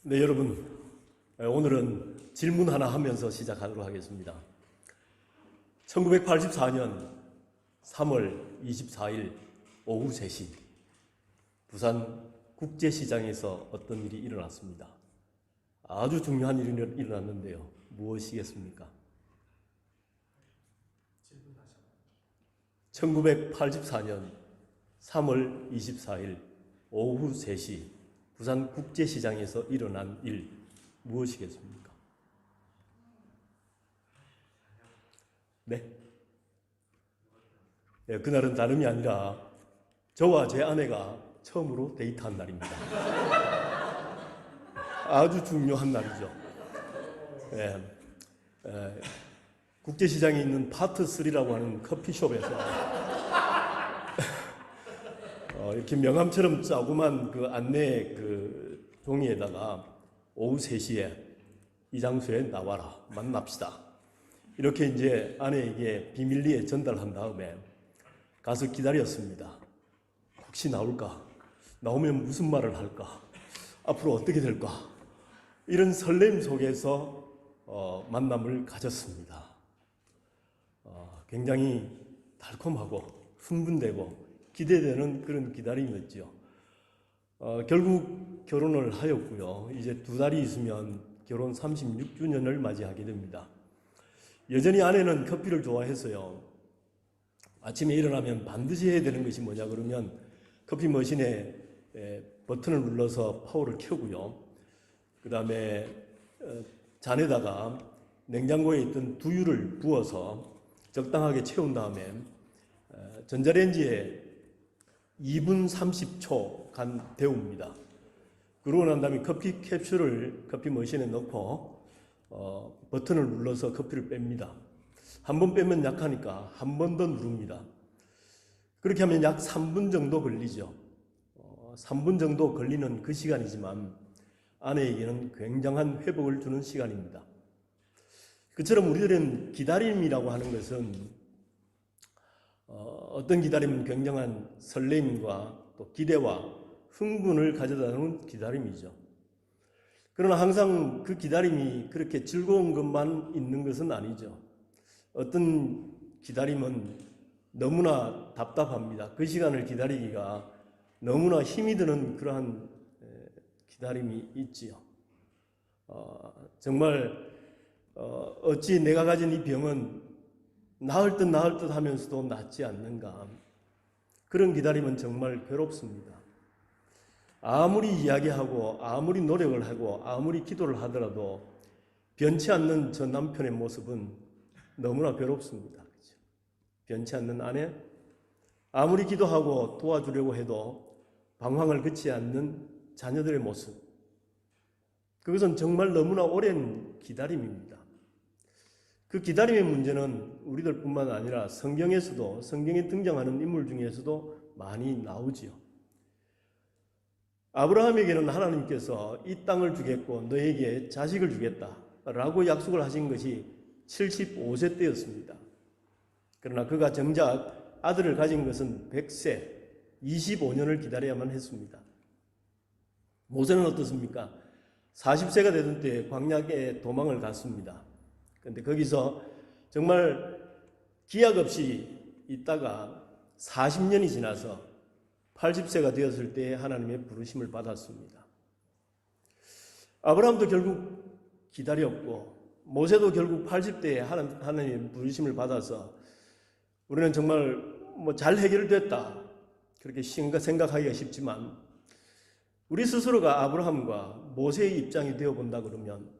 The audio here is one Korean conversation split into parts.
네, 여러분, 오늘은 질문 하나 하면서 시작하도록 하겠습니다. 1984년 3월 24일 오후 3시 부산 국제시장에서 어떤 일이 일어났습니다. 아주 중요한 일이 일어났는데요. 무엇이겠습니까? 1984년 3월 24일 오후 3시 부산 국제시장에서 일어난 일 무엇이겠습니까? 네? 네, 그날은 다름이 아니라 저와 제 아내가 처음으로 데이트한 날입니다. 아주 중요한 날이죠. 국제시장에 있는 파트 3라고 하는 커피숍에서 이렇게 명함처럼 짜고만 그 안내 그 종이에다가 오후 3시에 이 장소에 나와라, 만납시다. 이렇게 이제 아내에게 비밀리에 전달한 다음에 가서 기다렸습니다. 혹시 나올까? 나오면 무슨 말을 할까? 앞으로 어떻게 될까? 이런 설렘 속에서 만남을 가졌습니다. 굉장히 달콤하고 흥분되고 기대되는 그런 기다림이었죠. 결국 결혼을 하였고요. 이제 2달이 있으면 결혼 36주년을 맞이하게 됩니다. 여전히 아내는 커피를 좋아해서요. 아침에 일어나면 반드시 해야 되는 것이 뭐냐 그러면 커피 머신에 버튼을 눌러서 파워를 켜고요. 그 다음에 잔에다가 냉장고에 있던 두유를 부어서 적당하게 채운 다음에 전자레인지에 2분 30초 간 데웁니다. 그러고 난 다음에 커피 캡슐을 커피 머신에 넣고 버튼을 눌러서 커피를 뺍니다. 한 번 빼면 약하니까 한 번 더 누릅니다. 그렇게 하면 약 3분 정도 걸리죠. 3분 정도 걸리는 그 시간이지만 아내에게는 굉장한 회복을 주는 시간입니다. 그처럼 우리들은 기다림이라고 하는 것은 어떤 기다림은 굉장한 설렘과 또 기대와 흥분을 가져다주는 기다림이죠. 그러나 항상 그 기다림이 그렇게 즐거운 것만 있는 것은 아니죠. 어떤 기다림은 너무나 답답합니다. 그 시간을 기다리기가 너무나 힘이 드는 그러한 기다림이 있지요. 정말 어찌 내가 가진 이 병은 나을 듯 하면서도 낫지 않는가. 그런 기다림은 정말 괴롭습니다. 아무리 이야기하고 아무리 노력을 하고 아무리 기도를 하더라도 변치 않는 저 남편의 모습은 너무나 괴롭습니다. 그렇죠? 변치 않는 아내, 아무리 기도하고 도와주려고 해도 방황을 그치지 않는 자녀들의 모습. 그것은 정말 너무나 오랜 기다림입니다. 그 기다림의 문제는 우리들 뿐만 아니라 성경에서도, 성경에 등장하는 인물 중에서도 많이 나오지요. 아브라함에게는 하나님께서 이 땅을 주겠고 너에게 자식을 주겠다 라고 약속을 하신 것이 75세 때였습니다. 그러나 그가 정작 아들을 가진 것은 100세, 25년을 기다려야만 했습니다. 모세는 어떻습니까? 40세가 되던 때에 광야에 도망을 갔습니다. 그런데 거기서 정말 기약 없이 있다가 40년이 지나서 80세가 되었을 때 하나님의 부르심을 받았습니다. 아브라함도 결국 기다렸고 모세도 결국 80대에 하나님의 부르심을 받아서 우리는 정말 잘 해결됐다 그렇게 생각하기가 쉽지만 우리 스스로가 아브라함과 모세의 입장이 되어본다 그러면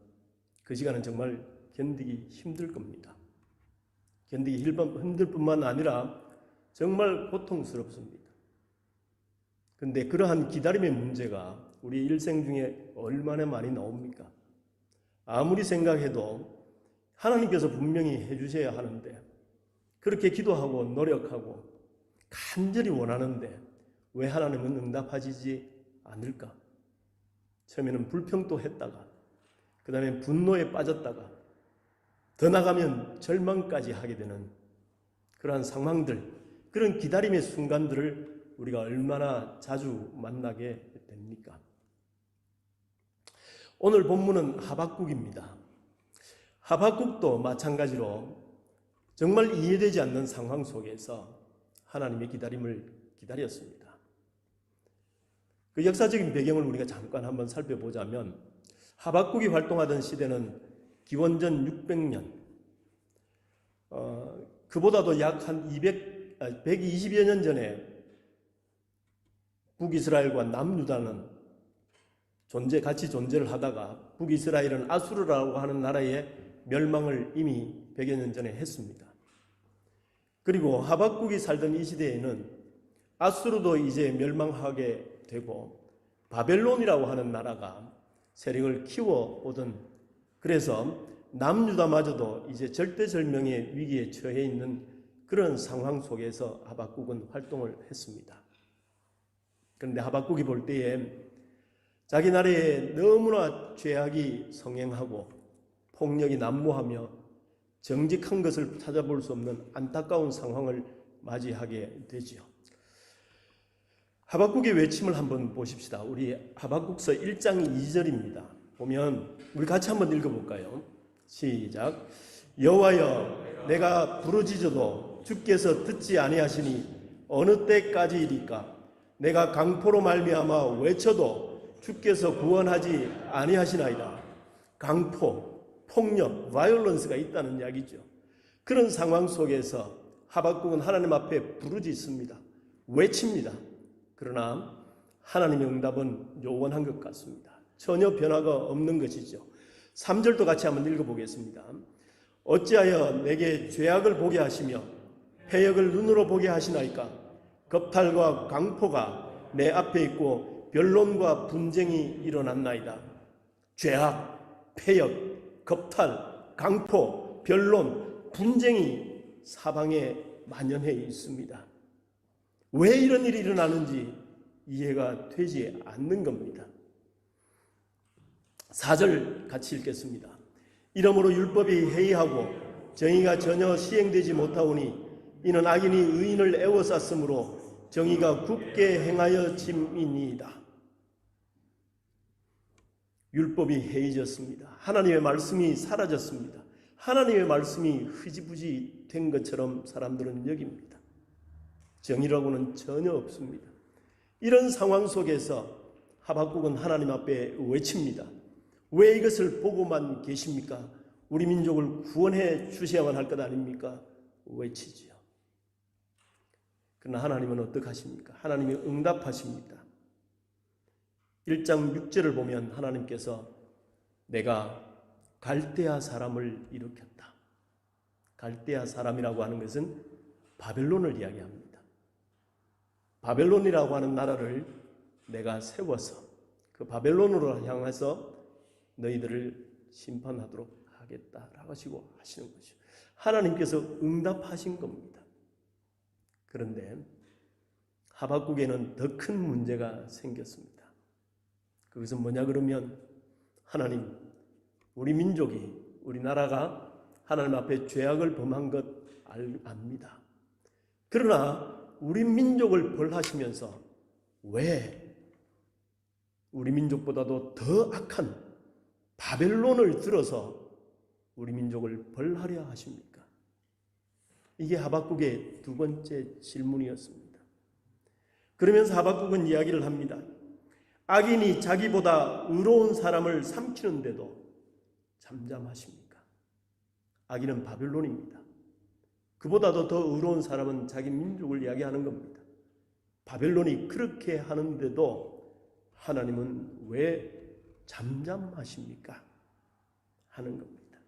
그 시간은 정말 견디기 힘들 겁니다. 견디기 힘들 뿐만 아니라 정말 고통스럽습니다. 그런데 그러한 기다림의 문제가 우리 일생 중에 얼마나 많이 나옵니까? 아무리 생각해도 하나님께서 분명히 해주셔야 하는데 그렇게 기도하고 노력하고 간절히 원하는데 왜 하나님은 응답하시지 않을까? 처음에는 불평도 했다가 그 다음에 분노에 빠졌다가 더 나가면 절망까지 하게 되는 그러한 상황들, 그런 기다림의 순간들을 우리가 얼마나 자주 만나게 됩니까? 오늘 본문은 하박국입니다. 하박국도 마찬가지로 정말 이해되지 않는 상황 속에서 하나님의 기다림을 기다렸습니다. 그 역사적인 배경을 우리가 잠깐 한번 살펴보자면 하박국이 활동하던 시대는 기원전 600년, 그보다도 약 한 120여 년 전에 북이스라엘과 남유다는 같이 존재를 하다가 북이스라엘은 아수르라고 하는 나라의 멸망을 이미 100여 년 전에 했습니다. 그리고 하박국이 살던 이 시대에는 아수르도 이제 멸망하게 되고 바벨론이라고 하는 나라가 세력을 키워오던, 그래서 남유다마저도 이제 절대절명의 위기에 처해 있는 그런 상황 속에서 하박국은 활동을 했습니다. 그런데 하박국이 볼 때에 자기 나라에 너무나 죄악이 성행하고 폭력이 난무하며 정직한 것을 찾아볼 수 없는 안타까운 상황을 맞이하게 되지요. 하박국의 외침을 한번 보십시다. 우리 하박국서 1장 2절입니다. 보면 우리 같이 한번 읽어볼까요? 시작. 여호와여, 내가 부르짖어도 주께서 듣지 아니하시니 어느 때까지이리까? 내가 강포로 말미암아 외쳐도 주께서 구원하지 아니하시나이다. 강포, 폭력, 바이올런스가 있다는 이야기죠. 그런 상황 속에서 하박국은 하나님 앞에 부르짖습니다. 외칩니다. 그러나 하나님의 응답은 요원한 것 같습니다. 전혀 변화가 없는 것이죠. 3절도 같이 한번 읽어보겠습니다. 어찌하여 내게 죄악을 보게 하시며 패역을 눈으로 보게 하시나이까? 겁탈과 강포가 내 앞에 있고 변론과 분쟁이 일어났나이다. 죄악, 패역, 겁탈, 강포, 변론, 분쟁이 사방에 만연해 있습니다. 왜 이런 일이 일어나는지 이해가 되지 않는 겁니다. 4절 같이 읽겠습니다. 이러므로 율법이 해이하고 정의가 전혀 시행되지 못하오니 이는 악인이 의인을 애워쌌으므로 정의가 굳게 행하여 짐이니이다. 율법이 해이졌습니다. 하나님의 말씀이 사라졌습니다. 하나님의 말씀이 흐지부지 된 것처럼 사람들은 여깁니다. 정의라고는 전혀 없습니다. 이런 상황 속에서 하박국은 하나님 앞에 외칩니다. 왜 이것을 보고만 계십니까? 우리 민족을 구원해 주셔야만 할 것 아닙니까? 외치지요. 그러나 하나님은 어떻게 하십니까? 하나님이 응답하십니다. 1장 6절을 보면 하나님께서 내가 갈대아 사람을 일으켰다. 갈대아 사람이라고 하는 것은 바벨론을 이야기합니다. 바벨론이라고 하는 나라를 내가 세워서 그 바벨론으로 향해서 너희들을 심판하도록 하겠다라고 하시는 것이죠. 하나님께서 응답하신 겁니다. 그런데 하박국에는 더 큰 문제가 생겼습니다. 그것은 뭐냐 그러면 하나님, 우리 민족이, 우리나라가 하나님 앞에 죄악을 범한 것 압니다. 그러나 우리 민족을 벌하시면서 왜 우리 민족보다도 더 악한 바벨론을 들어서 우리 민족을 벌하려 하십니까? 이게 하박국의 두 번째 질문이었습니다. 그러면서 하박국은 이야기를 합니다. 악인이 자기보다 의로운 사람을 삼키는데도 잠잠하십니까? 악인은 바벨론입니다. 그보다도 더 의로운 사람은 자기 민족을 이야기하는 겁니다. 바벨론이 그렇게 하는데도 하나님은 왜 잠잠하십니까? 하는 겁니다.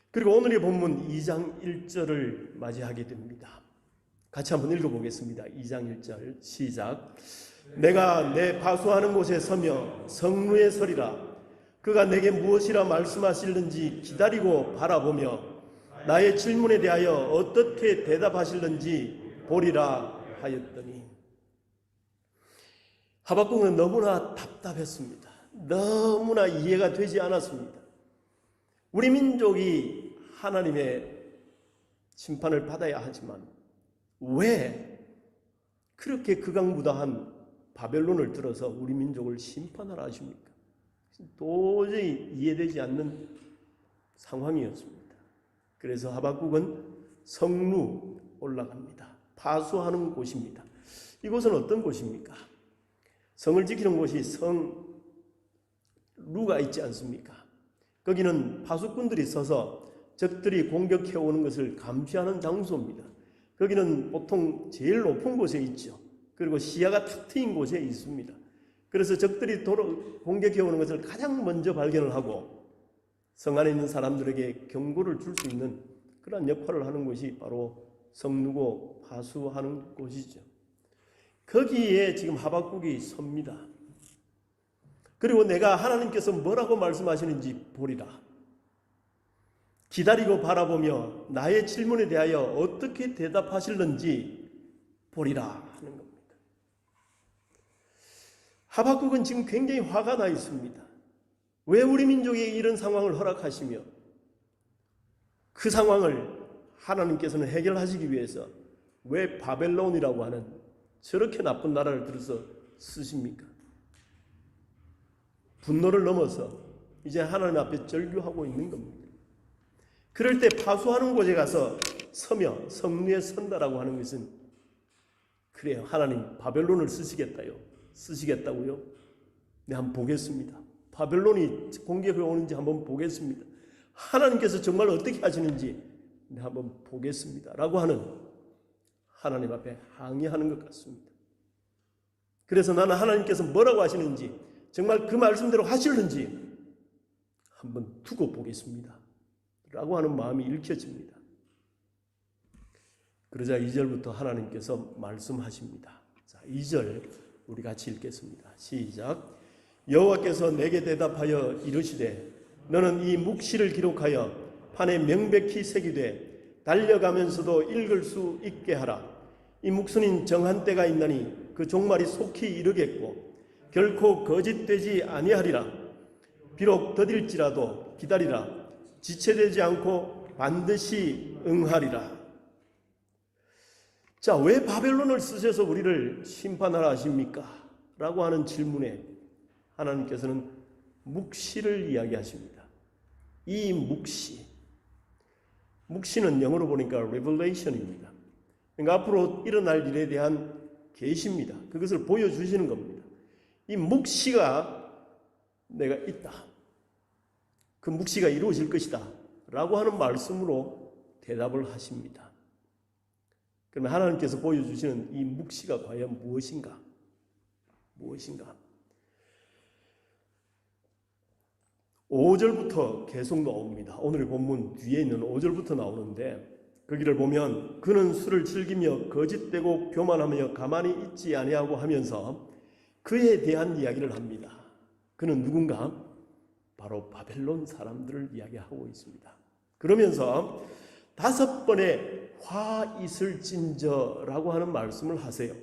그리고 오늘의 본문 2장 1절을 맞이하게 됩니다. 같이 한번 읽어보겠습니다. 2장 1절 시작. 내가 내 파수하는 곳에 서며 성루에 서리라. 그가 내게 무엇이라 말씀하실는지 기다리고 바라보며 나의 질문에 대하여 어떻게 대답하실는지 보리라 하였더니, 하박국은 너무나 답답했습니다. 너무나 이해가 되지 않았습니다. 우리 민족이 하나님의 심판을 받아야 하지만 왜 그렇게 극악무도한 바벨론을 들어서 우리 민족을 심판하라 하십니까? 도저히 이해되지 않는 상황이었습니다. 그래서 하박국은 성루 올라갑니다. 파수하는 곳입니다. 이곳은 어떤 곳입니까? 성을 지키는 곳이 성루가 있지 않습니까? 거기는 파수꾼들이 서서 적들이 공격해오는 것을 감시하는 장소입니다. 거기는 보통 제일 높은 곳에 있죠. 그리고 시야가 탁 트인 곳에 있습니다. 그래서 적들이 공격해오는 것을 가장 먼저 발견을 하고 성 안에 있는 사람들에게 경고를 줄 수 있는 그런 역할을 하는 곳이 바로 성루고 파수하는 곳이죠. 거기에 지금 하박국이 섭니다. 그리고 내가 하나님께서 뭐라고 말씀하시는지 보리라. 기다리고 바라보며 나의 질문에 대하여 어떻게 대답하실는지 보리라 하는 겁니다. 하박국은 지금 굉장히 화가 나 있습니다. 왜 우리 민족에게 이런 상황을 허락하시며 그 상황을 하나님께서는 해결하시기 위해서 왜 바벨론이라고 하는 저렇게 나쁜 나라를 들어서 쓰십니까? 분노를 넘어서 이제 하나님 앞에 절규하고 있는 겁니다. 그럴 때 파수하는 곳에 가서 서며 성루에 선다라고 하는 것은 그래요. 하나님 바벨론을 쓰시겠다고요? 네, 한번 보겠습니다. 바벨론이 공격해 오는지 한번 보겠습니다. 하나님께서 정말 어떻게 하시는지 네, 한번 보겠습니다. 라고 하는 하나님 앞에 항의하는 것 같습니다. 그래서 나는 하나님께서 뭐라고 하시는지 정말 그 말씀대로 하실는지 한번 두고 보겠습니다. 라고 하는 마음이 읽혀집니다. 그러자 2절부터 하나님께서 말씀하십니다. 자, 2절 우리 같이 읽겠습니다. 시작. 여호와께서 내게 대답하여 이르시되 너는 이 묵시를 기록하여 판에 명백히 새기되 달려가면서도 읽을 수 있게 하라. 이 묵시는 정한 때가 있나니 그 종말이 속히 이르겠고 결코 거짓되지 아니하리라. 비록 더딜지라도 기다리라. 지체되지 않고 반드시 응하리라. 자, 왜 바벨론을 쓰셔서 우리를 심판하라 하십니까? 라고 하는 질문에 하나님께서는 묵시를 이야기하십니다. 이 묵시는 영어로 보니까 revelation입니다. 그러니까 앞으로 일어날 일에 대한 계시입니다. 그것을 보여주시는 겁니다. 이 묵시가 내가 있다. 그 묵시가 이루어질 것이다. 라고 하는 말씀으로 대답을 하십니다. 그러면 하나님께서 보여주시는 이 묵시가 과연 무엇인가? 5절부터 계속 나옵니다. 오늘의 본문 뒤에 있는 5절부터 나오는데 거기를 보면 그는 술을 즐기며 거짓되고 교만하며 가만히 있지 아니하고 하면서 그에 대한 이야기를 합니다. 그는 누군가? 바로 바벨론 사람들을 이야기하고 있습니다. 그러면서 5번의 화 있을진저라고 하는 말씀을 하세요.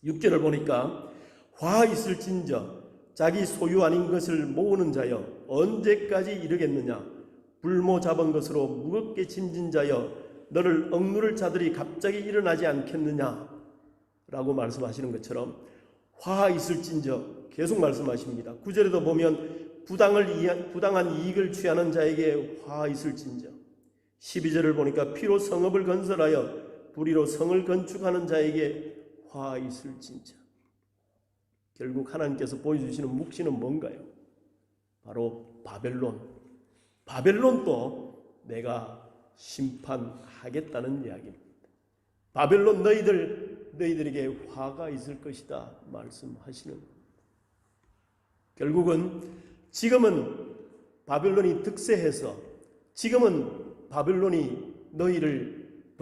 6절을 보니까 화 있을진저 자기 소유 아닌 것을 모으는 자여 언제까지 이르겠느냐. 불모 잡은 것으로 무겁게 짐진 자여 너를 억누를 자들이 갑자기 일어나지 않겠느냐 라고 말씀하시는 것처럼 화 있을진저 계속 말씀하십니다. 9절에도 보면 부당한 이익을 취하는 자에게 화 있을진저. 12절을 보니까 피로 성읍을 건설하여 불의로 성을 건축하는 자에게 화 있을진저. 결국 하나님께서 보여주시는 묵시는 뭔가요? 바로 바벨론도 내가 심판하겠다는 이야기입니다. 바벨론 너희들에게 화가 있을 것이다 말씀하시는 겁니다. 결국은 지금은 바벨론이 득세해서 지금은 바벨론이 너희를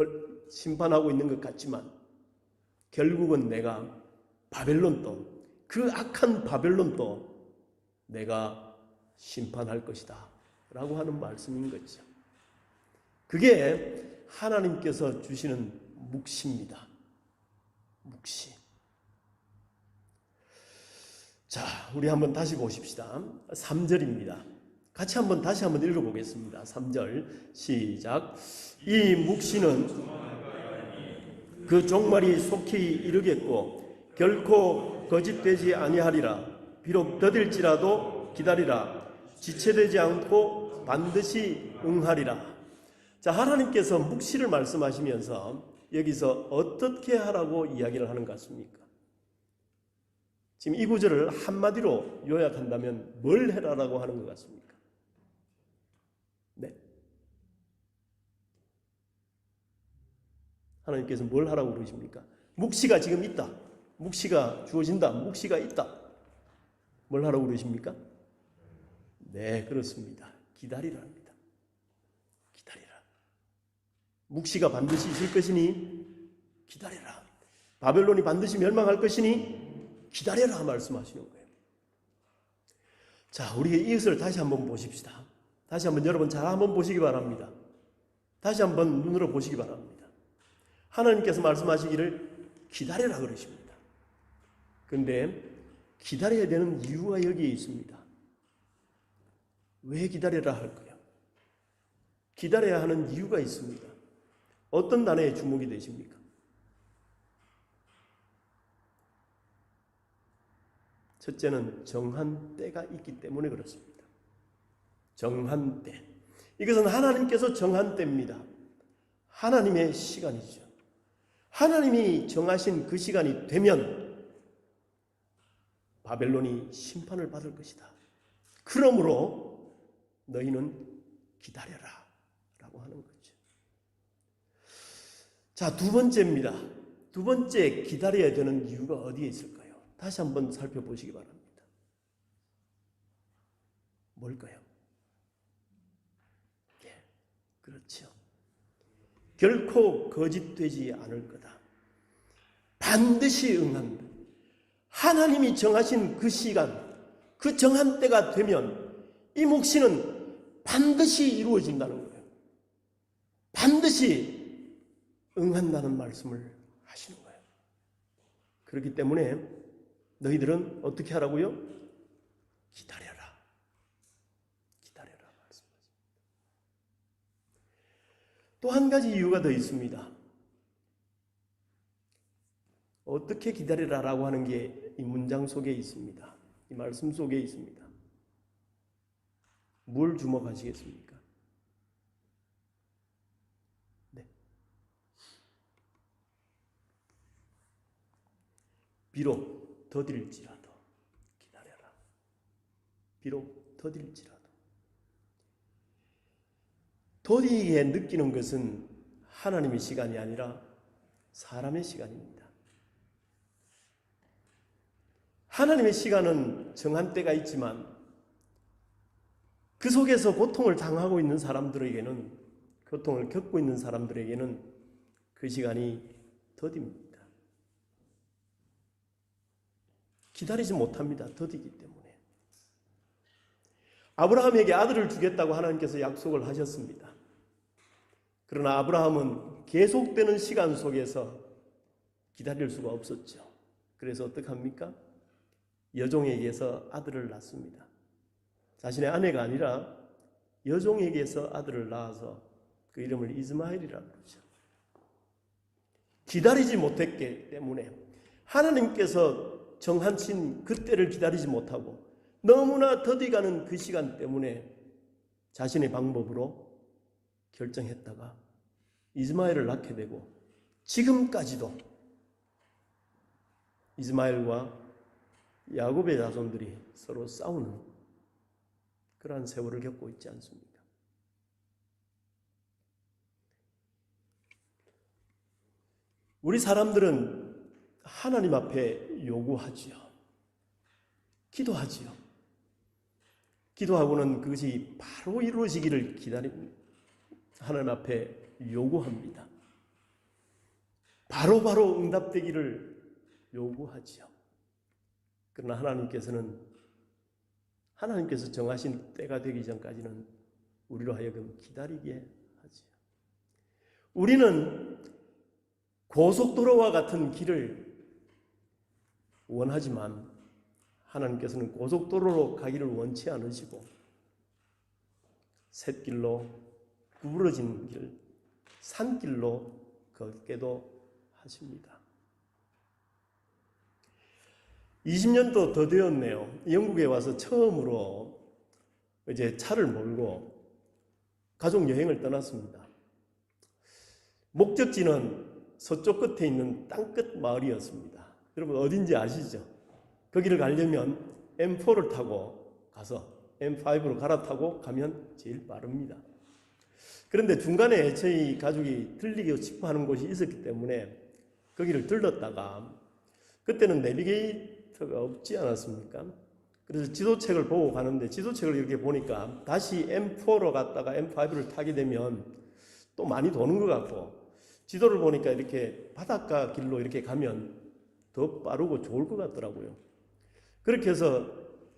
심판하고 있는 것 같지만 결국은 내가 바벨론도 그 악한 바벨론도 내가 심판할 것이다 라고 하는 말씀인 거죠. 그게 하나님께서 주시는 묵시입니다. 묵시. 자, 우리 한번 다시 보십시다. 3절입니다. 같이 다시 한번 읽어보겠습니다. 3절 시작. 이 묵시는 그 종말이 속히 이르겠고 결코 거짓되지 아니하리라. 비록 더딜지라도 기다리라. 지체되지 않고 반드시 응하리라. 자, 하나님께서 묵시를 말씀하시면서 여기서 어떻게 하라고 이야기를 하는 것 같습니까? 지금 이 구절을 한마디로 요약한다면 뭘 해라라고 하는 것 같습니까? 네. 하나님께서 뭘 하라고 그러십니까? 묵시가 지금 있다. 묵시가 주어진다. 묵시가 있다. 뭘 하라고 그러십니까? 네, 그렇습니다. 기다리라 합니다. 기다리라. 묵시가 반드시 있을 것이니 기다리라. 바벨론이 반드시 멸망할 것이니 기다려라 말씀하시는 거예요. 자, 우리가 이것을 다시 한번 보십시다. 다시 한번 여러분 잘 한번 보시기 바랍니다. 다시 한번 눈으로 보시기 바랍니다. 하나님께서 말씀하시기를 기다려라 그러십니다. 그런데 기다려야 되는 이유가 여기에 있습니다. 왜 기다려라 할까요? 기다려야 하는 이유가 있습니다. 어떤 단어에 주목이 되십니까? 첫째는 정한 때가 있기 때문에 그렇습니다. 정한 때. 이것은 하나님께서 정한 때입니다. 하나님의 시간이죠. 하나님이 정하신 그 시간이 되면 바벨론이 심판을 받을 것이다. 그러므로 너희는 기다려라 라고 하는 거죠. 자, 두 번째입니다. 두 번째 기다려야 되는 이유가 어디에 있을까요? 다시 한번 살펴보시기 바랍니다. 뭘까요? 예, 그렇죠. 결코 거짓되지 않을 거다. 반드시 응한다. 하나님이 정하신 그 시간, 그 정한 때가 되면 이 묵시는 반드시 이루어진다는 거예요. 반드시 응한다는 말씀을 하시는 거예요. 그렇기 때문에 너희들은 어떻게 하라고요? 기다려라. 기다려라 말씀하십니다. 또 한 가지 이유가 더 있습니다. 어떻게 기다리라라고 하는 게 이 문장 속에 있습니다. 이 말씀 속에 있습니다. 뭘 주목하시겠습니까? 네. 비록 더딜지라도 기다려라. 비록 더딜지라도. 더디게 느끼는 것은 하나님의 시간이 아니라 사람의 시간입니다. 하나님의 시간은 정한 때가 있지만 그 속에서 고통을 당하고 있는 사람들에게는, 고통을 겪고 있는 사람들에게는 그 시간이 더딥니다. 기다리지 못합니다. 더디기 때문에. 아브라함에게 아들을 주겠다고 하나님께서 약속을 하셨습니다. 그러나 아브라함은 계속되는 시간 속에서 기다릴 수가 없었죠. 그래서 어떡합니까? 여종에게서 아들을 낳습니다. 자신의 아내가 아니라 여종에게서 아들을 낳아서 그 이름을 이스마엘이라고 그러죠. 기다리지 못했기 때문에 하나님께서 정하신 그 때를 기다리지 못하고 너무나 더디가는 그 시간 때문에 자신의 방법으로 결정했다가 이스마엘을 낳게 되고 지금까지도 이스마엘과 야곱의 자손들이 서로 싸우는 그러한 세월을 겪고 있지 않습니까? 우리 사람들은 하나님 앞에 요구하지요. 기도하지요. 기도하고는 그것이 바로 이루어지기를 하나님 앞에 요구합니다. 바로 응답되기를 요구하지요. 그러나 하나님께서 정하신 때가 되기 전까지는 우리로 하여금 기다리게 하지요. 우리는 고속도로와 같은 길을 원하지만 하나님께서는 고속도로로 가기를 원치 않으시고 샛길로 구부러진 길, 산길로 걷게도 하십니다. 20년도 더 되었네요. 영국에 와서 처음으로 이제 차를 몰고 가족 여행을 떠났습니다. 목적지는 서쪽 끝에 있는 땅끝 마을이었습니다. 여러분 어딘지 아시죠? 거기를 가려면 M4를 타고 가서 M5로 갈아타고 가면 제일 빠릅니다. 그런데 중간에 저희 가족이 들리고 싶어 하는 곳이 있었기 때문에 거기를 들렀다가, 그때는 내비게이터가 없지 않았습니까? 그래서 지도책을 보고 가는데 지도책을 이렇게 보니까 다시 M4로 갔다가 M5를 타게 되면 또 많이 도는 것 같고, 지도를 보니까 이렇게 바닷가 길로 이렇게 가면 더 빠르고 좋을 것 같더라고요. 그렇게 해서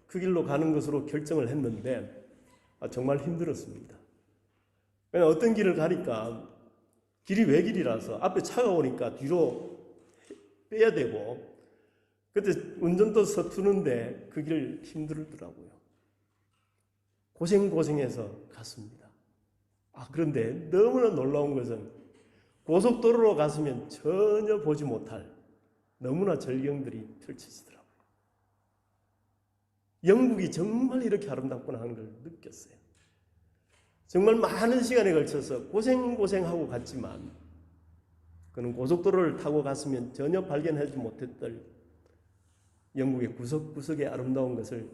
그 길로 가는 것으로 결정을 했는데 정말 힘들었습니다. 왜냐하면 어떤 길을 가니까 길이 외길이라서 앞에 차가 오니까 뒤로 빼야 되고, 그때 운전도 서투는데 그 길 힘들더라고요. 고생해서 갔습니다. 그런데 너무나 놀라운 것은 고속도로로 갔으면 전혀 보지 못할 너무나 절경들이 펼쳐지더라고요. 영국이 정말 이렇게 아름답구나 하는 걸 느꼈어요. 정말 많은 시간에 걸쳐서 고생하고 갔지만 그는 고속도로를 타고 갔으면 전혀 발견하지 못했던 영국의 구석구석의 아름다운 것을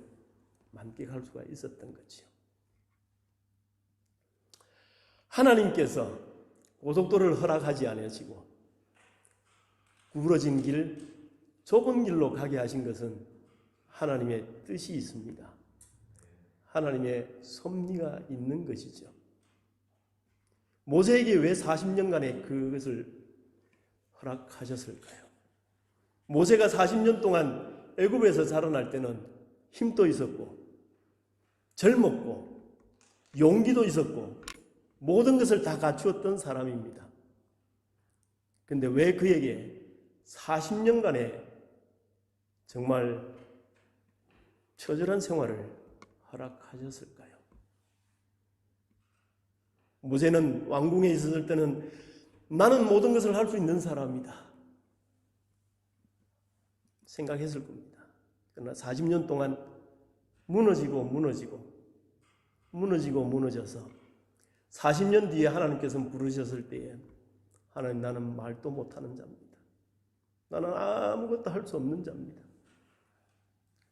만끽할 수가 있었던 거지요. 하나님께서 고속도로를 허락하지 않으시고 구부러진 길, 좁은 길로 가게 하신 것은 하나님의 뜻이 있습니다. 하나님의 섭리가 있는 것이죠. 모세에게 왜 40년간의 그것을 허락하셨을까요? 모세가 40년 동안 애굽에서 자라날 때는 힘도 있었고 젊었고 용기도 있었고 모든 것을 다 갖추었던 사람입니다. 그런데 왜 그에게 40년간의 정말 처절한 생활을 허락하셨을까요? 모세는 왕궁에 있었을 때는 나는 모든 것을 할 수 있는 사람이다 생각했을 겁니다. 그러나 40년 동안 무너져서 40년 뒤에 하나님께서 부르셨을 때에 하나님, 나는 말도 못하는 자입니다. 나는 아무것도 할 수 없는 자입니다.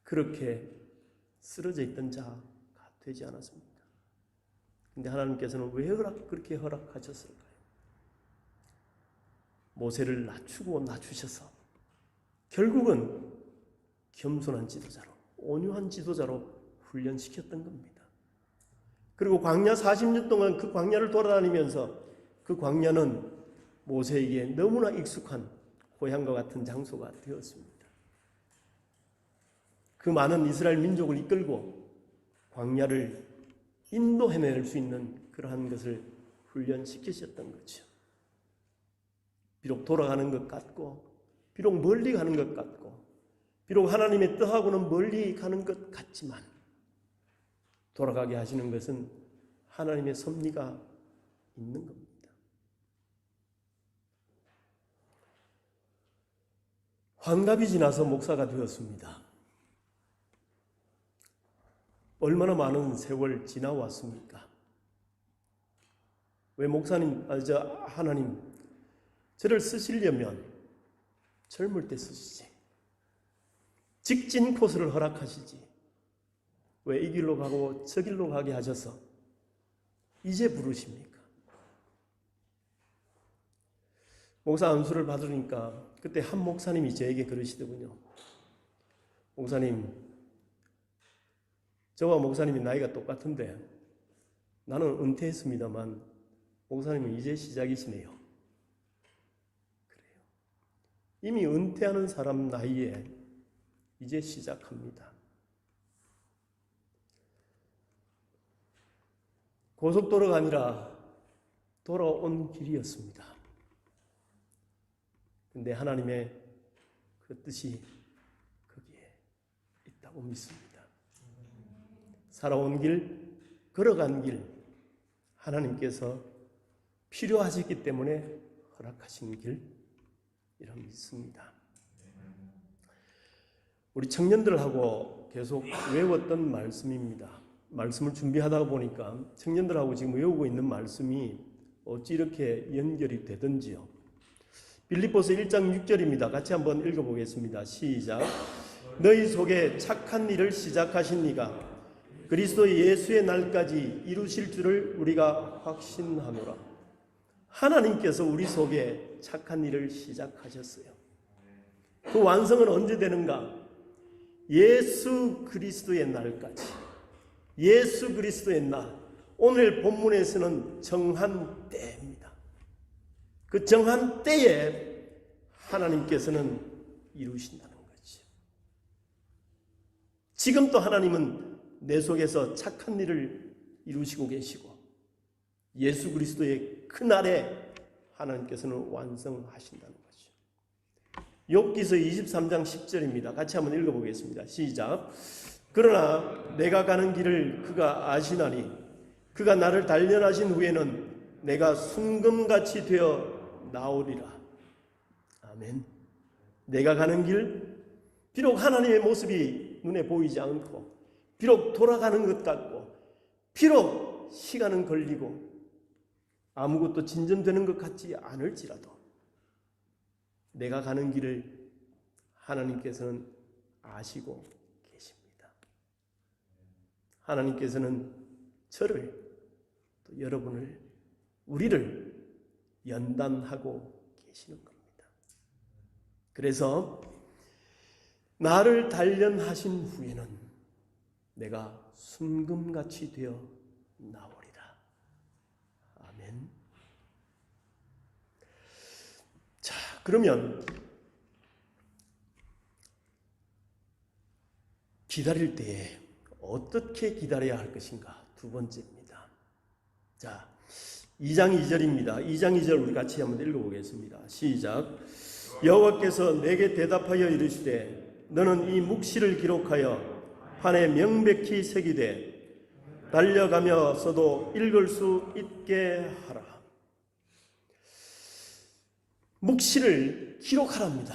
그렇게 쓰러져 있던 자가 되지 않았습니까? 근데 하나님께서는 왜 그렇게 허락하셨을까요? 모세를 낮추셔서 결국은 겸손한 지도자로, 온유한 지도자로 훈련시켰던 겁니다. 그리고 광야 40년 동안 그 광야를 돌아다니면서 그 광야는 모세에게 너무나 익숙한 고향과 같은 장소가 되었습니다. 그 많은 이스라엘 민족을 이끌고 광야를 인도해낼 수 있는 그러한 것을 훈련시키셨던 거죠. 비록 돌아가는 것 같고, 비록 멀리 가는 것 같고, 비록 하나님의 뜻하고는 멀리 가는 것 같지만 돌아가게 하시는 것은 하나님의 섭리가 있는 겁니다. 환갑이 지나서 목사가 되었습니다. 얼마나 많은 세월 지나왔습니까? 왜 하나님, 저를 쓰시려면 젊을 때 쓰시지. 직진 코스를 허락하시지. 왜 이 길로 가고 저 길로 가게 하셔서 이제 부르십니까? 목사 안수를 받으니까 그때 한 목사님이 저에게 그러시더군요. 목사님, 저와 목사님이 나이가 똑같은데 나는 은퇴했습니다만 목사님은 이제 시작이시네요. 그래요. 이미 은퇴하는 사람 나이에 이제 시작합니다. 고속도로가 아니라 돌아온 길이었습니다. 근데 하나님의 그 뜻이 거기에 있다고 믿습니다. 살아온 길, 걸어간 길, 하나님께서 필요하셨기 때문에 허락하신 길, 이런 믿습니다. 우리 청년들하고 계속 외웠던 말씀입니다. 말씀을 준비하다 보니까 청년들하고 지금 외우고 있는 말씀이 어찌 이렇게 연결이 되든지요. 빌립보서 1장 6절입니다. 같이 한번 읽어보겠습니다. 시작. 너희 속에 착한 일을 시작하신 이가 그리스도 예수의 날까지 이루실 줄을 우리가 확신하노라. 하나님께서 우리 속에 착한 일을 시작하셨어요. 그 완성은 언제 되는가? 예수 그리스도의 날까지. 예수 그리스도의 날. 오늘 본문에서는 정한 때입니다. 그 정한 때에 하나님께서는 이루신다는 거죠. 지금도 하나님은 내 속에서 착한 일을 이루시고 계시고 예수 그리스도의 그날에 하나님께서는 완성하신다는 거죠. 욥기서 23장 10절입니다. 같이 한번 읽어보겠습니다. 시작. 그러나 내가 가는 길을 그가 아시나니 그가 나를 단련하신 후에는 내가 순금같이 되어 나오리라. 아멘. 내가 가는 길, 비록 하나님의 모습이 눈에 보이지 않고 비록 돌아가는 것 같고 비록 시간은 걸리고 아무것도 진전되는 것 같지 않을지라도 내가 가는 길을 하나님께서는 아시고 계십니다. 하나님께서는 저를 또 여러분을 우리를 연단하고 계시는 겁니다. 그래서 나를 단련하신 후에는 내가 순금같이 되어 나오리라. 아멘. 자, 그러면 기다릴 때에 어떻게 기다려야 할 것인가? 두 번째입니다. 자, 2장 2절입니다. 2장 2절 우리 같이 한번 읽어보겠습니다. 시작. 여호와께서 내게 대답하여 이르시되 너는 이 묵시를 기록하여 판에 명백히 새기되 달려가면서도 읽을 수 있게 하라. 묵시를 기록하랍니다.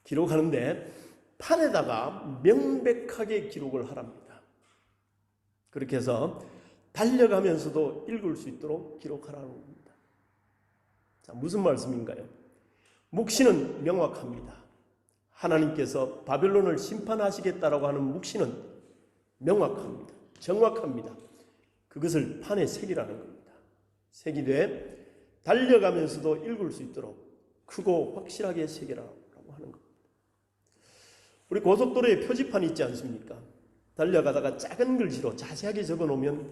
기록하는데 판에다가 명백하게 기록을 하랍니다. 그렇게 해서 달려가면서도 읽을 수 있도록 기록하라는 겁니다. 자, 무슨 말씀인가요? 묵시는 명확합니다. 하나님께서 바벨론을 심판하시겠다라고 하는 묵시는 명확합니다. 정확합니다. 그것을 판에 새기라는 겁니다. 새기되 달려가면서도 읽을 수 있도록 크고 확실하게 새기라고 하는 겁니다. 우리 고속도로에 표지판이 있지 않습니까? 달려가다가 작은 글씨로 자세하게 적어놓으면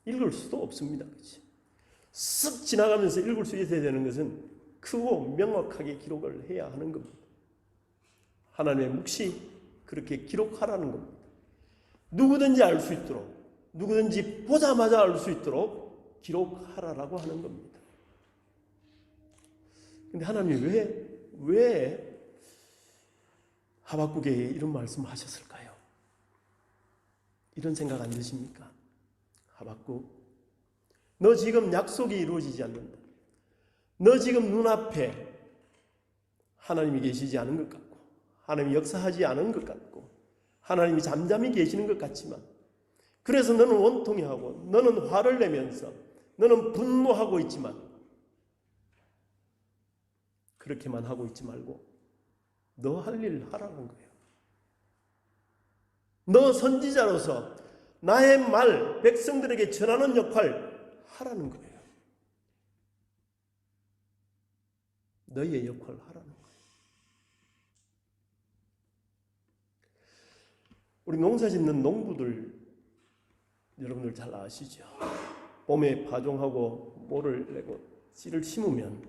읽을 수도 없습니다. 그렇지? 쓱 지나가면서 읽을 수 있어야 되는 것은 크고 명확하게 기록을 해야 하는 겁니다. 하나님의 묵시 그렇게 기록하라는 겁니다. 누구든지 알 수 있도록, 누구든지 보자마자 알 수 있도록 기록하라라고 하는 겁니다. 근데 하나님이 왜 하박국에 이런 말씀을 하셨을까요? 이런 생각 안 드십니까? 하박국, 너 지금 약속이 이루어지지 않는다. 너 지금 눈앞에 하나님이 계시지 않은 것 같고 하나님이 역사하지 않은 것 같고 하나님이 잠잠히 계시는 것 같지만 그래서 너는 원통해하고 너는 화를 내면서 너는 분노하고 있지만 그렇게만 하고 있지 말고 너 할 일 하라는 거예요. 너 선지자로서 나의 말 백성들에게 전하는 역할 하라는 거예요. 너희의 역할을 하라는 거예요. 우리 농사 짓는 농부들 여러분들 잘 아시죠? 봄에 파종하고 모를 내고 씨를 심으면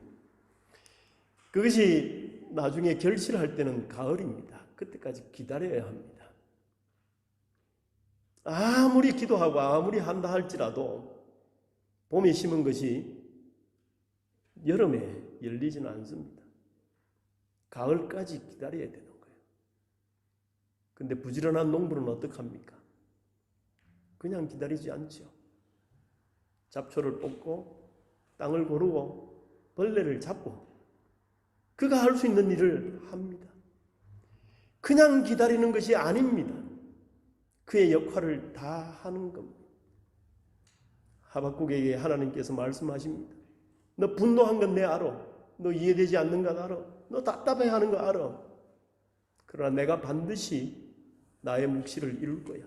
그것이 나중에 결실할 때는 가을입니다. 그때까지 기다려야 합니다. 아무리 기도하고 아무리 한다 할지라도 봄에 심은 것이 여름에 열리지는 않습니다. 가을까지 기다려야 되는 거예요. 근데 부지런한 농부는 어떡합니까? 그냥 기다리지 않죠. 잡초를 뽑고 땅을 고르고 벌레를 잡고 그가 할 수 있는 일을 합니다. 그냥 기다리는 것이 아닙니다. 그의 역할을 다 하는 겁니다. 하박국에게 하나님께서 말씀하십니다. 너 분노한 건 내 알아. 너 이해되지 않는 건 알아. 너 답답해하는 거 알아. 그러나 내가 반드시 나의 묵시를 이룰 거야.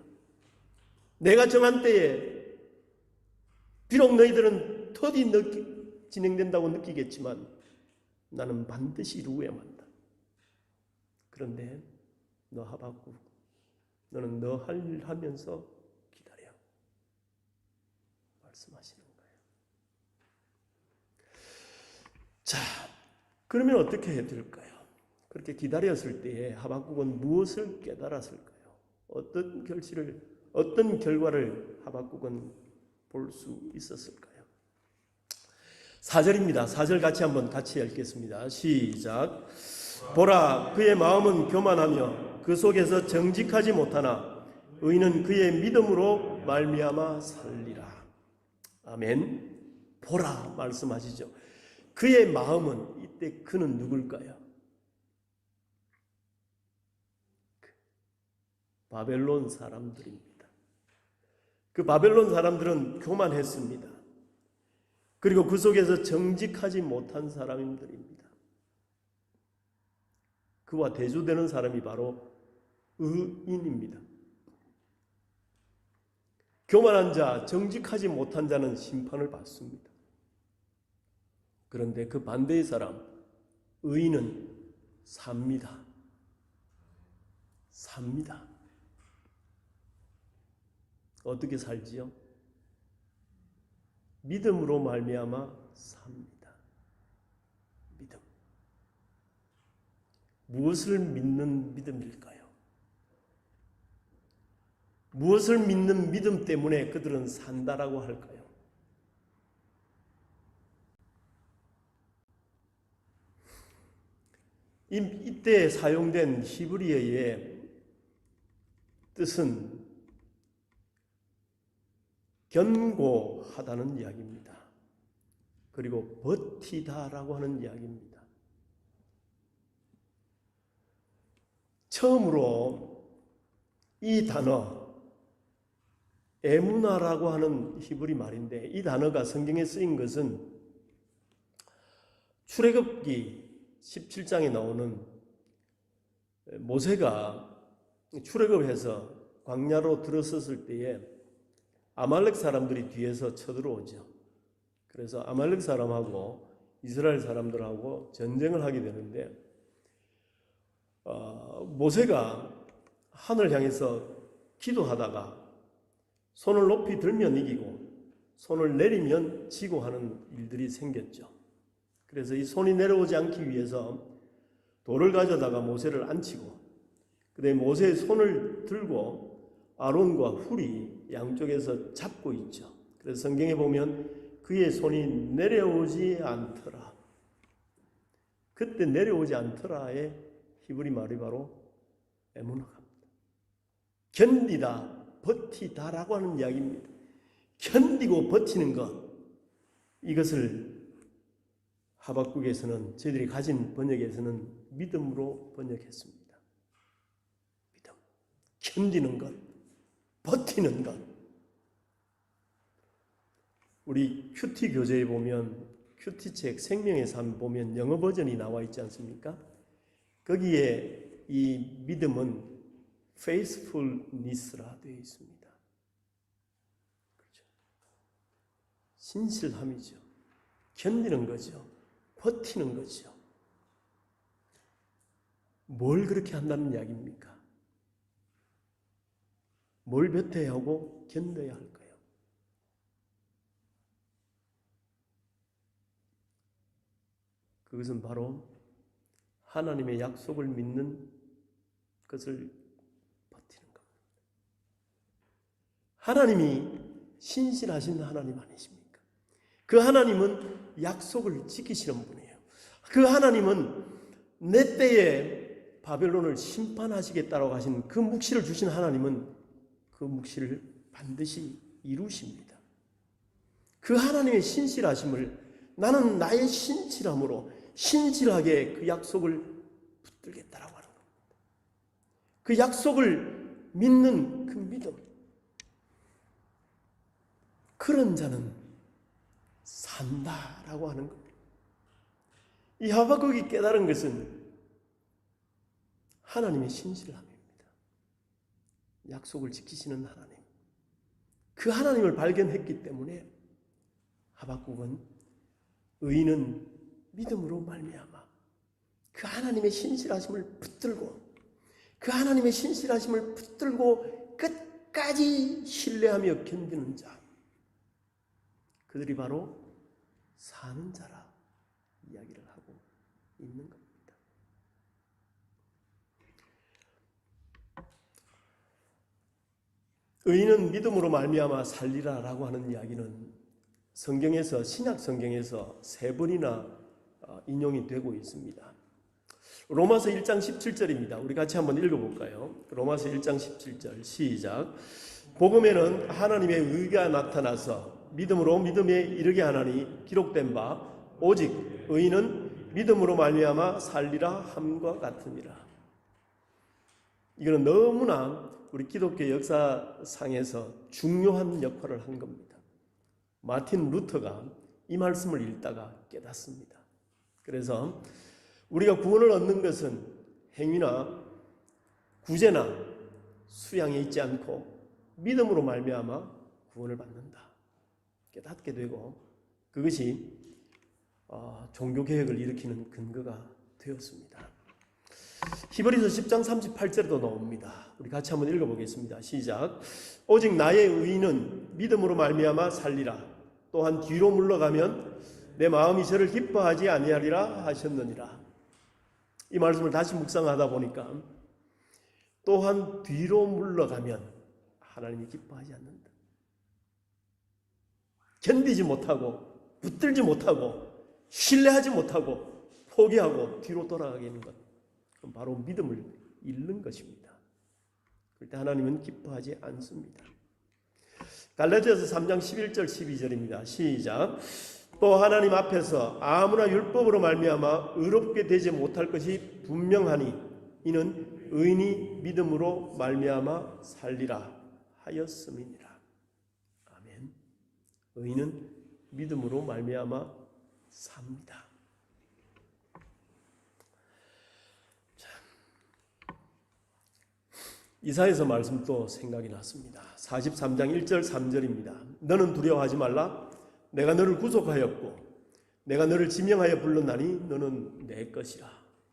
내가 정한 때에 비록 너희들은 더디 진행된다고 느끼겠지만 나는 반드시 이루어야만 한다. 그런데 너 하박국, 너는 너 할 일 하면서 기다려. 말씀하시는 거예요. 자, 그러면 어떻게 해야 될까요? 그렇게 기다렸을 때에 하박국은 무엇을 깨달았을까요? 어떤 결과를 하박국은 볼 수 있었을까요? 4절입니다. 4절 같이 읽겠습니다. 시작. 보라, 그의 마음은 교만하며 그 속에서 정직하지 못하나 의인은 그의 믿음으로 말미암아 살리라. 아멘. 보라 말씀하시죠. 그의 마음은, 이때 그는 누굴까요? 바벨론 사람들입니다. 그 바벨론 사람들은 교만했습니다. 그리고 그 속에서 정직하지 못한 사람들입니다. 그와 대조되는 사람이 바로 의인입니다. 교만한 자, 정직하지 못한 자는 심판을 받습니다. 그런데 그 반대의 사람, 의인은 삽니다. 어떻게 살지요? 믿음으로 말미암아 삽니다. 믿음. 무엇을 믿는 믿음일까요? 무엇을 믿는 믿음 때문에 그들은 산다라고 할까요? 이때 사용된 히브리어의 뜻은 견고하다는 이야기입니다. 그리고 버티다라고 하는 이야기입니다. 처음으로 이 단어 에무나라고 하는 히브리 말인데, 이 단어가 성경에 쓰인 것은 출애굽기 17장에 나오는 모세가 출애굽해서 광야로 들어섰을 때에 아말렉 사람들이 뒤에서 쳐들어오죠. 그래서 아말렉 사람하고 이스라엘 사람들하고 전쟁을 하게 되는데, 모세가 하늘 향해서 기도하다가 손을 높이 들면 이기고 손을 내리면 지고 하는 일들이 생겼죠. 그래서 이 손이 내려오지 않기 위해서 돌을 가져다가 모세를 앉히고, 그다음에 모세의 손을 들고 아론과 훌이 양쪽에서 잡고 있죠. 그래서 성경에 보면 그의 손이 내려오지 않더라. 그때 내려오지 않더라의 히브리 말이 바로 에무나입니다. 견디다, 버티다라고 하는 이야기입니다. 견디고 버티는 것, 이것을 하박국에서는, 저희들이 가진 번역에서는 믿음으로 번역했습니다. 믿음, 견디는 것, 버티는 것. 우리 큐티 교재에 보면, 큐티 책 생명의 삶 보면 영어 버전이 나와 있지 않습니까? 거기에 이 믿음은 faithfulness라 되어 있습니다. 그렇죠? 신실함이죠. 견디는 거죠. 버티는 거죠. 뭘 그렇게 한다는 이야기입니까? 뭘 버텨야 하고 견뎌야 할까요? 그것은 바로 하나님의 약속을 믿는 것을 버티는 겁니다. 하나님이 신실하신 하나님 아니십니까? 그 하나님은 약속을 지키시는 분이에요. 그 하나님은 내 때에 바벨론을 심판하시겠다고 하신 그 묵시를 주신 하나님은 그 묵시를 반드시 이루십니다. 그 하나님의 신실하심을 나는 나의 신실함으로 신실하게 그 약속을 붙들겠다라고 하는 겁니다. 그 약속을 믿는 그 믿음, 그런 자는 산다라고 하는 겁니다. 이 하박국이 깨달은 것은 하나님의 신실함입니다. 약속을 지키시는 하나님, 그 하나님을 발견했기 때문에 하박국은 의인은 믿음으로 말미암아 그 하나님의 신실하심을 붙들고, 그 하나님의 신실하심을 붙들고 끝까지 신뢰하며 견디는 자, 그들이 바로 사는 자라 이야기를 하고 있는 겁니다. 의인은 믿음으로 말미암아 살리라라고 하는 이야기는 성경에서, 신약 성경에서 3번이나 인용이 되고 있습니다. 로마서 1장 17절입니다. 우리 같이 한번 읽어볼까요? 로마서 1장 17절 시작. 복음에는 하나님의 의가 나타나서 믿음으로 믿음에 이르게 하나니 기록된 바 오직 의인은 믿음으로 말미암아 살리라 함과 같으니라. 이거는 너무나 우리 기독교 역사상에서 중요한 역할을 한 겁니다. 마틴 루터가 이 말씀을 읽다가 깨닫습니다. 그래서 우리가 구원을 얻는 것은 행위나 구제나 수양에 있지 않고 믿음으로 말미암아 구원을 받는다 깨닫게 되고, 그것이 종교개혁을 일으키는 근거가 되었습니다. 히브리서 10장 38절에도 나옵니다. 우리 같이 한번 읽어보겠습니다. 시작. 오직 나의 의인은 믿음으로 말미암아 살리라. 또한 뒤로 물러가면 내 마음이 저를 기뻐하지 아니하리라 하셨느니라. 이 말씀을 다시 묵상하다 보니까 또한 뒤로 물러가면 하나님이 기뻐하지 않는다. 견디지 못하고 붙들지 못하고 신뢰하지 못하고 포기하고 뒤로 돌아가게 하는 것, 그건 바로 믿음을 잃는 것입니다. 그럴 때 하나님은 기뻐하지 않습니다. 갈라디아서 3장 11절 12절입니다. 시작. 또 하나님 앞에서 아무나 율법으로 말미암아 의롭게 되지 못할 것이 분명하니 이는 의인이 믿음으로 말미암아 살리라 하였음이니라. 아멘. 의인은 믿음으로 말미암아 삽니다. 이사야서 말씀 또 생각이 났습니다. 43장 1절 3절입니다. 너는 두려워하지 말라. 내가 너를 구속하였고 내가 너를 지명하여 불렀나니 너는 내 것이라.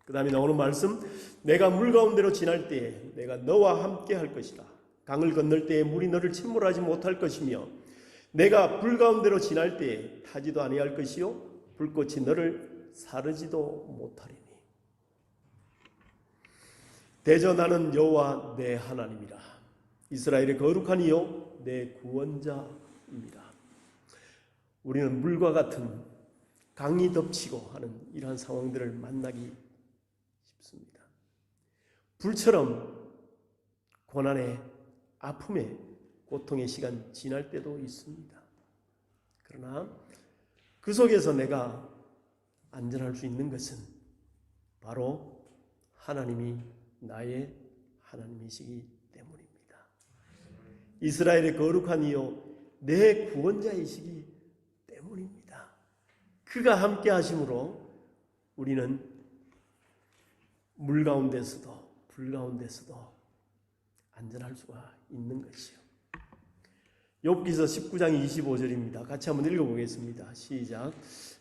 그 다음에 나오는 말씀, 내가 물 가운데로 지날 때에 내가 너와 함께 할 것이라. 강을 건널 때에 물이 너를 침몰하지 못할 것이며 내가 불 가운데로 지날 때에 타지도 아니할 것이요 불꽃이 너를 사르지도 못하리니. 대저 나는 여호와 내 하나님이라. 이스라엘의 거룩한 이요 내 구원자입니다. 우리는 물과 같은 강이 덮치고 하는 이러한 상황들을 만나기 쉽습니다. 불처럼 고난의 아픔의 고통의 시간 지날 때도 있습니다. 그러나 그 속에서 내가 안전할 수 있는 것은 바로 하나님이 나의 하나님이시기 때문입니다. 이스라엘의 거룩한 이요 내 구원자이시기 때문입니다. 그가 함께 하심으로 우리는 물 가운데서도 불 가운데서도 안전할 수가 있는 것이요. 욥기서 19장 25절입니다. 같이 한번 읽어보겠습니다. 시작.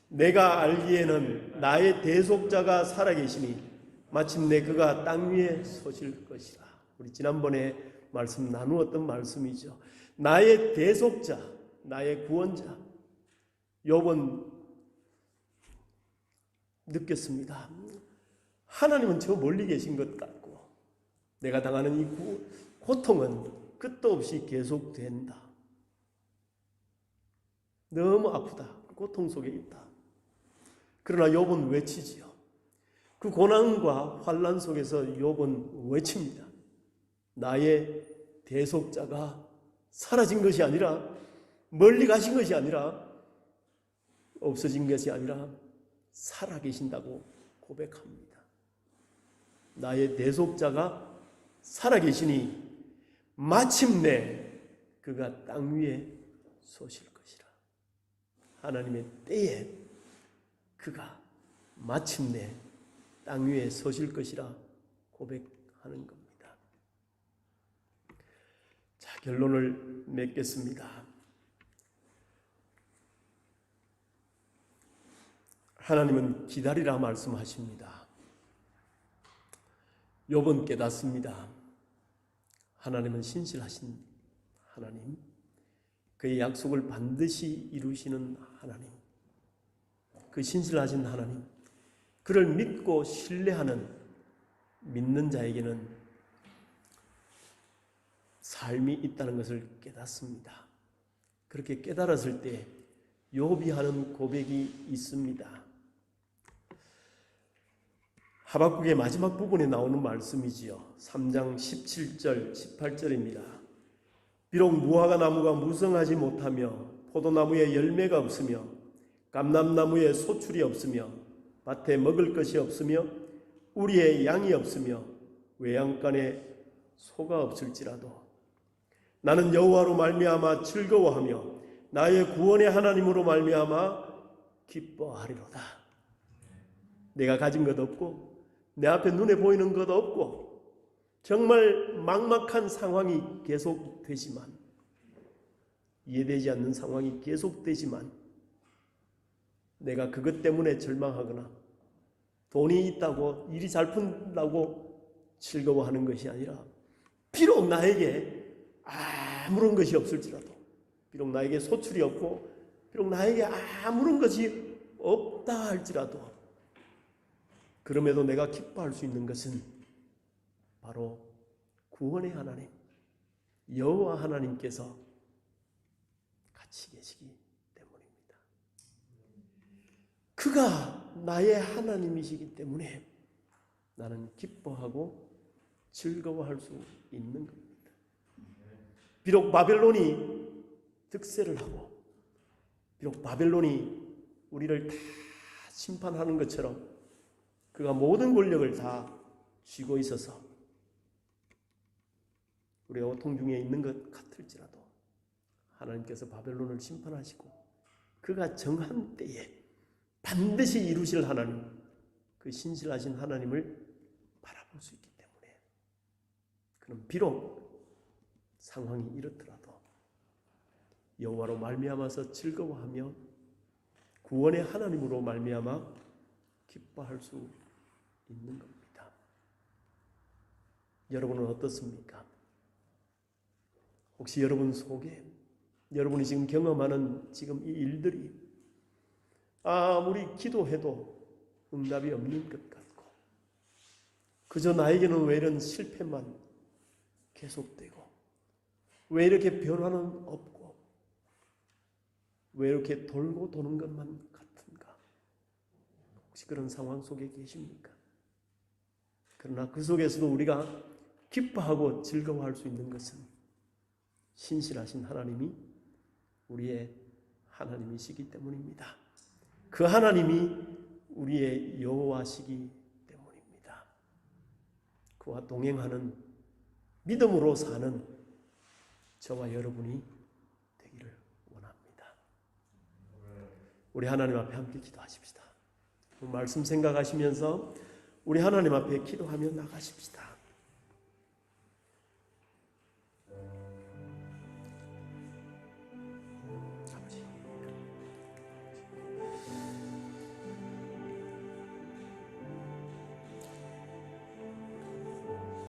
내가 알기에는 나의 대속자가 살아계시니 마침내 그가 땅 위에 서실 것이라. 우리 지난번에 말씀 나누었던 말씀이죠. 나의 대속자, 나의 구원자. 욥은 느꼈습니다. 하나님은 저 멀리 계신 것 같고 내가 당하는 이 고통은 끝도 없이 계속된다. 너무 아프다. 고통 속에 있다. 그러나 욥은 외치지요. 그 고난과 환난 속에서 욥은 외칩니다. 나의 대속자가 사라진 것이 아니라, 멀리 가신 것이 아니라, 없어진 것이 아니라 살아계신다고 고백합니다. 나의 대속자가 살아계시니 마침내 그가 땅 위에 서실 것이라. 하나님의 때에 그가 마침내 땅 위에 서실 것이라 고백하는 겁니다. 자, 결론을 맺겠습니다. 하나님은 기다리라 말씀하십니다. 욥은 깨닫습니다. 하나님은 신실하신 하나님, 그의 약속을 반드시 이루시는 하나님, 그 신실하신 하나님, 그를 믿고 신뢰하는 믿는 자에게는 삶이 있다는 것을 깨닫습니다. 그렇게 깨달았을 때 욥이 하는 고백이 있습니다. 하박국의 마지막 부분에 나오는 말씀이지요. 3장 17절, 18절입니다. 비록 무화과 나무가 무성하지 못하며 포도나무에 열매가 없으며 감람나무에 소출이 없으며 밭에 먹을 것이 없으며 우리의 양이 없으며 외양간에 소가 없을지라도 나는 여호와로 말미암아 즐거워하며 나의 구원의 하나님으로 말미암아 기뻐하리로다. 내가 가진 것 없고 내 앞에 눈에 보이는 것 없고 정말 막막한 상황이 계속되지만, 이해되지 않는 상황이 계속되지만 내가 그것 때문에 절망하거나 돈이 있다고 일이 잘 푼다고 즐거워하는 것이 아니라, 비록 나에게 아무런 것이 없을지라도, 비록 나에게 소출이 없고 비록 나에게 아무런 것이 없다 할지라도, 그럼에도 내가 기뻐할 수 있는 것은 바로 구원의 하나님, 여호와 하나님께서 같이 계시기 때문입니다. 그가 나의 하나님이시기 때문에 나는 기뻐하고 즐거워할 수 있는 겁니다. 비록 바벨론이 득세를 하고 비록 바벨론이 우리를 다 심판하는 것처럼 그가 모든 권력을 다 쥐고 있어서 우리가 고통 중에 있는 것 같을지라도 하나님께서 바벨론을 심판하시고 그가 정한 때에 반드시 이루실 하나님, 그 신실하신 하나님을 바라볼 수 있기 때문에 그는 비록 상황이 이렇더라도 여호와로 말미암아서 즐거워하며 구원의 하나님으로 말미암아 기뻐할 수 있는 겁니다. 여러분은 어떻습니까? 혹시 여러분 속에 여러분이 지금 경험하는 지금 이 일들이 아무리 기도해도 응답이 없는 것 같고 그저 나에게는 왜 이런 실패만 계속되고 왜 이렇게 변화는 없고 왜 이렇게 돌고 도는 것만 같은가? 혹시 그런 상황 속에 계십니까? 그러나 그 속에서도 우리가 기뻐하고 즐거워할 수 있는 것은 신실하신 하나님이 우리의 하나님이시기 때문입니다. 그 하나님이 우리의 여호와시기 때문입니다. 그와 동행하는 믿음으로 사는 저와 여러분이 되기를 원합니다. 우리 하나님 앞에 함께 기도하십시다. 말씀 생각하시면서 우리 하나님 앞에 기도하며 나가십시다.